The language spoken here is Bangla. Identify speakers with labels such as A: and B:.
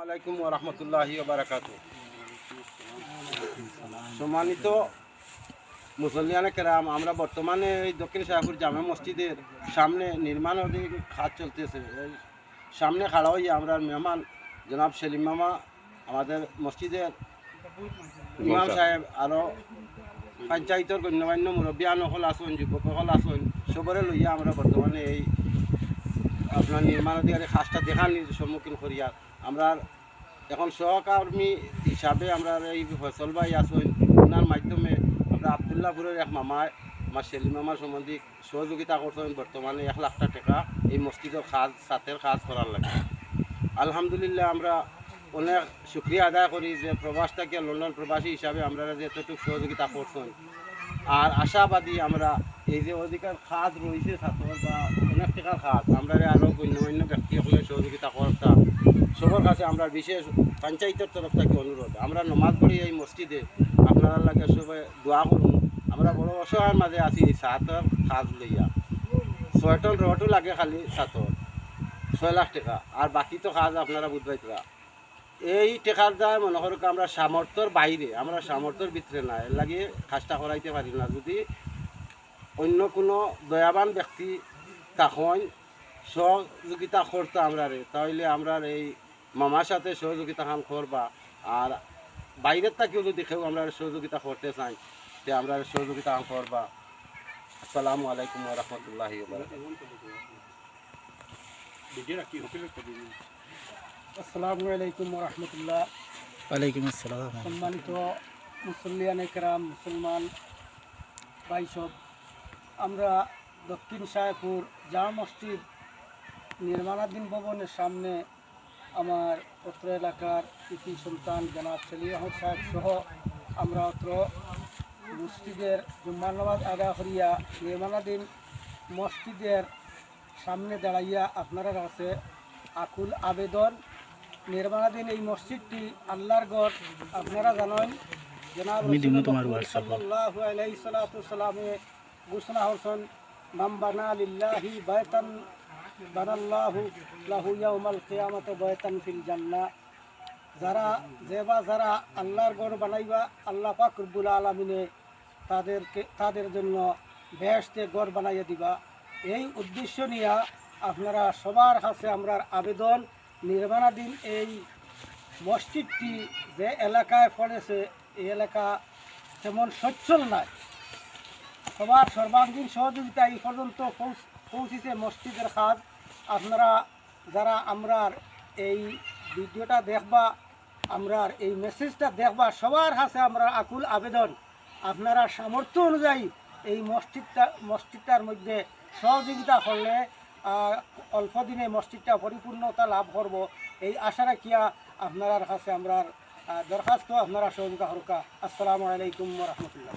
A: আলাইকুম ওয়া রাহমাতুল্লাহি ওয়া বারাকাতুহু। সম্মানিত মুসল্লিয়ানে কেরাম, আমরা বর্তমানে এই দক্ষিণ শাহপুর জামে মসজিদের সামনে নির্মাণাধীন কাজ চলতেছে। এই সামনে খাড়া হইয়া আমরা মেহমান জনাব সেলিম মামা, আমাদের মসজিদের ইমাম সাহেব, আরও পঞ্চায়েতের গণ্যমান্য মুরব্বিয়ান সকল আসুন, যুবক সকল আসুন, সবরে লইয়া আমরা বর্তমানে এই আপনার নির্মাণাধীন কাজটা দেখার সম্মুখীন করিয়া আমরা এখন সহকর্মী হিসাবে আমরা এই ফসল ভাই আসুন, ওনার মাধ্যমে আমরা আবদুল্লাহপুরের এক মামায় আমার সেলিম মামার সম্বন্ধে সহযোগিতা করছেন। বর্তমানে 1 লাখ টাকা এই মসজিদের কাজ, ছাতের কাজ করার লাগে। আলহামদুলিল্লাহ আমরা অনেক শুক্রিয়া আদায় করি যে প্রবাস থেকে লন্ডন প্রবাসী হিসাবে আমরা যে এতটুকু সহযোগিতা করছেন। আর আশাবাদী আমরা এই যে অধিকার কাজ রয়েছে ছাত্র বা অনেক টাকার কাজ, আমরা আরও গণ্যমান্য ব্যক্তি সকলের সহযোগিতা করতাম। সবার কাছে আমরা বিশেষ পঞ্চায়েতের তরফ থেকে অনুরোধ, আমরা নমাজ পড়ি এই মসজিদে, আপনারা লাগে সবাই দোয়া করুন। আমরা বড় অসহায়ের মাঝে আছি এই ছাতের কাজ লইয়া। 6 টন রডও লাগে খালি ছাতর, 6 লাখ টাকা, আর বাকি তো কাজ আপনারা বুঝবাইতরা। এই টেকার দ্বারা মনে করো আমরা সামর্থ্যর বাইরে, আমরা সামর্থ্যর ভিতরে না, এর লাগে কাজটা করাইতে পারি না। যদি অন্য কোনো দয়াবান ব্যক্তি তখন সহযোগিতা করতো আমরা তাহলে আমরা এই মামার সাথে সহযোগিতা খান করবা। আর বাইরের থেকেও যদি কেউ আমরা সহযোগিতা করতে চাই তে আমরা সহযোগিতা খান করবা। আসসালামু আলাইকুম ওয়া রাহমাতুল্লাহি ওয়া বারাকাতুহু।
B: আসসালামু আলাইকুম ওয়া রাহমাতুল্লাহ।
C: ওয়ালাইকুম আসসালাম।
B: সম্মানিত মুসল্লিয়ানে কেরাম, মুসলমান ভাই সব, আমরা দক্ষিণ শাহপুর জামা মসজিদ নির্মাণাধীন ভবনের সামনে আমার অত্র এলাকার কৃতি সন্তান জনাব সেলিম আহমদ সাহেব সহ আমরা অত্র মসজিদের জুম্মার নামাজ আদায় করিয়া নির্মাণাধীন মসজিদের সামনে দাঁড়াইয়া আপনারা কাছে আকুল আবেদন। নির্মাণাধীন এই মসজিদটি আল্লাহর ঘর। আপনারা জানেন জনাব সাল্লাল্লাহু আলাইহি সাল্লামে ঘোষণা করছেন, মান বানা লিল্লাহি বাইতান বানাল্লাহু লাহু ইয়াউমাল কিয়ামাতি বাইতান ফিল জান্নাহ। যারা আল্লাহর ঘর বানাইবা, আল্লাহ পাক রব্বুল আলামিনে তাদের জন্য বেহেশতে ঘর বানাইয়া দিবা। এই উদ্দেশ্য নিয়ে আপনারা সবার কাছে আমরা আবেদন, নির্মাণাধীন এই মসজিদটি যে এলাকায় পড়েছে এই এলাকা তেমন সচ্ছল নাই। সবার সর্বাঙ্গীন সহযোগিতা এই পর্যন্ত পৌঁছেছে মসজিদের কাজ। আপনারা যারা আমরার এই ভিডিওটা দেখবা, আমরার এই মেসেজটা দেখবা, সবার কাছে আমরা আকুল আবেদন, আপনারা সামর্থ্য অনুযায়ী এই মসজিদটার মধ্যে সহযোগিতা করলে অল্প দিনে মসজিদটা পরিপূর্ণতা লাভ করব এই আশা রাখিয়া আপনার কাছে আমরা দরখাস্ত আপনারা সহযোগিতা করুকা। আসসালামু আলাইকুম ওয়া রাহমাতুল্লাহ।